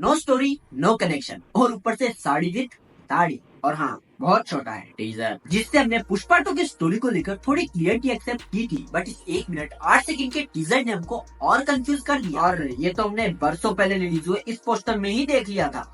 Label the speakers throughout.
Speaker 1: No story no connection और ऊपर से साड़ी विद दाढ़ी। और हाँ, बहुत छोटा है टीजर, जिससे हमने पुष्पा 2 की स्टोरी को लेकर थोड़ी क्लियरिटी एक्सेप्ट की थी, बट इस 1 मिनट 8 सेकंड के टीजर ने हमको और कंफ्यूज कर दिया। और ये तो हमने बरसों पहले रिलीज हुए इस पोस्टर में ही देख लिया था।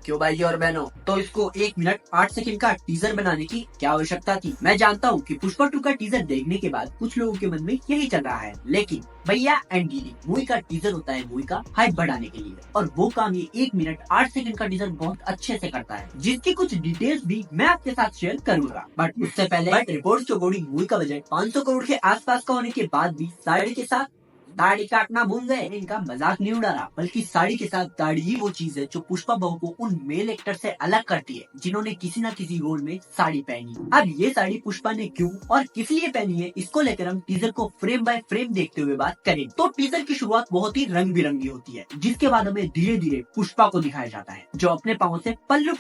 Speaker 1: क्यों भाई और बहनों, तो इसको 1 मिनट 8 सेकंड का टीजर बनाने की क्या आवश्यकता थी? मैं जानता हूँ कि पुष्पा 2 का टीजर देखने के बाद कुछ लोगों के मन में यही चल रहा है, लेकिन भैया एंड दीदी, मूवी का टीजर होता है मूवी का हाइप बढ़ाने के लिए, और वो काम ये 1 मिनट 8 सेकंड का टीजर बहुत अच्छे से करता है, जिसकी कुछ डिटेल्स भी मैं आपके साथ शेयर करूंगा। बट उससे पहले रिपोर्ट्स के अकॉर्डिंग मूवी का बजट 500 करोड़ के आसपास का होने के बाद भी साड़ी के साथ दाढ़ी काटना भूल गए। इनका मजाक नहीं उड़ा रहा, बल्कि साड़ी के साथ दाढ़ी ही वो चीज है जो पुष्पा बहू को उन मेल एक्टर से अलग करती है जिन्होंने किसी न किसी रोल में साड़ी पहनी। अब ये साड़ी पुष्पा ने क्यों और किस लिए पहनी है, इसको लेकर हम टीजर को फ्रेम बाय फ्रेम देखते हुए बात करेंगे। तो टीजर की शुरुआत बहुत ही रंग बिरंगी होती है, जिसके बाद हमें धीरे धीरे पुष्पा को दिखाया जाता है जो अपने पाँव से पल्लू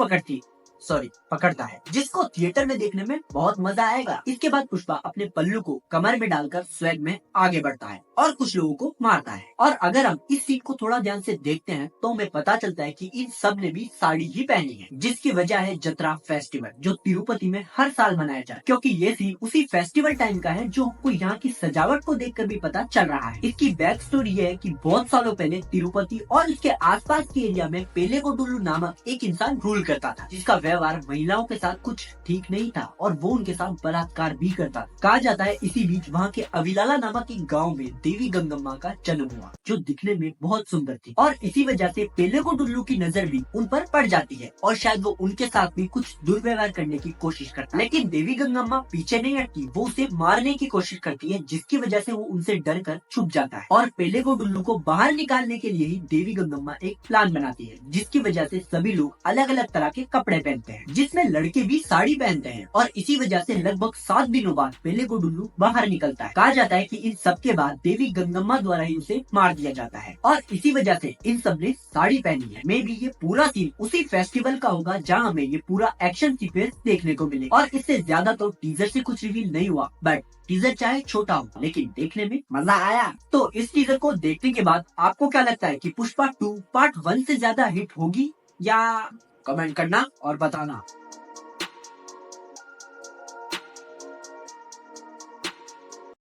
Speaker 1: पकड़ता है, जिसको थिएटर में देखने में बहुत मजा आएगा। इसके बाद पुष्पा अपने पल्लू को कमर में डालकर स्वैग में आगे बढ़ता है और कुछ लोगों को मारता है। और अगर हम इस सीन को थोड़ा ध्यान से देखते हैं तो हमें पता चलता है कि इन सब ने भी साड़ी ही पहनी है, जिसकी वजह है जतरा फेस्टिवल जो तिरुपति में हर साल मनाया जाए, क्योंकि ये सीन उसी फेस्टिवल टाइम का है जो हमको यहाँ की सजावट को देखकर भी पता चल रहा है। इसकी बैक स्टोरी है कि बहुत सालों पहले तिरुपति और इसके आसपास के एरिया में पेलेगोडुल्लू नामक एक इंसान रूल करता था, जिसका व्यवहार महिलाओं के साथ कुछ ठीक नहीं था और वो उनके साथ बलात्कार भी करता। कहा जाता है इसी बीच वहाँ के अविलाला नामक एक गाँव में देवी गंगम्मा का जन्म हुआ, जो दिखने में बहुत सुंदर थी, और इसी वजह से पेलेगोडुल्लू की नजर भी उन पर पड़ जाती है और शायद वो उनके साथ भी कुछ दुर्व्यवहार करने की कोशिश करता है। लेकिन देवी गंगम्मा पीछे नहीं हटती, वो उसे मारने की कोशिश करती है, जिसकी वजह से वो उनसे डर कर छुप जाता है। और पेलेगोडुल्लू को बाहर निकालने के लिए ही देवी गंगम्मा एक प्लान बनाती है, जिसकी वजह से सभी लोग अलग अलग तरह के कपड़े पहनते हैं, जिसमें लड़के भी साड़ी पहनते हैं, और इसी वजह से लगभग 7 दिनों बाद पेलेगोडुल्लू बाहर निकलता है। कहा जाता है कि इन सब के बाद देवी गंगम्मा द्वारा ही उसे मार दिया जाता है, और इसी वजह से इन सब ने साड़ी पहनी है। मे बी ये पूरा सीन उसी फेस्टिवल का होगा जहाँ हमें ये पूरा एक्शन सीक्वेंस देखने को मिले। और इससे ज्यादा तो टीजर से कुछ रिवील नहीं हुआ, बट टीजर चाहे छोटा हो लेकिन देखने में मजा आया। तो इस टीजर को देखने के बाद आपको क्या लगता है कि पुष्पा 2 पार्ट 1 से ज्यादा हिट होगी, या कमेंट करना और बताना।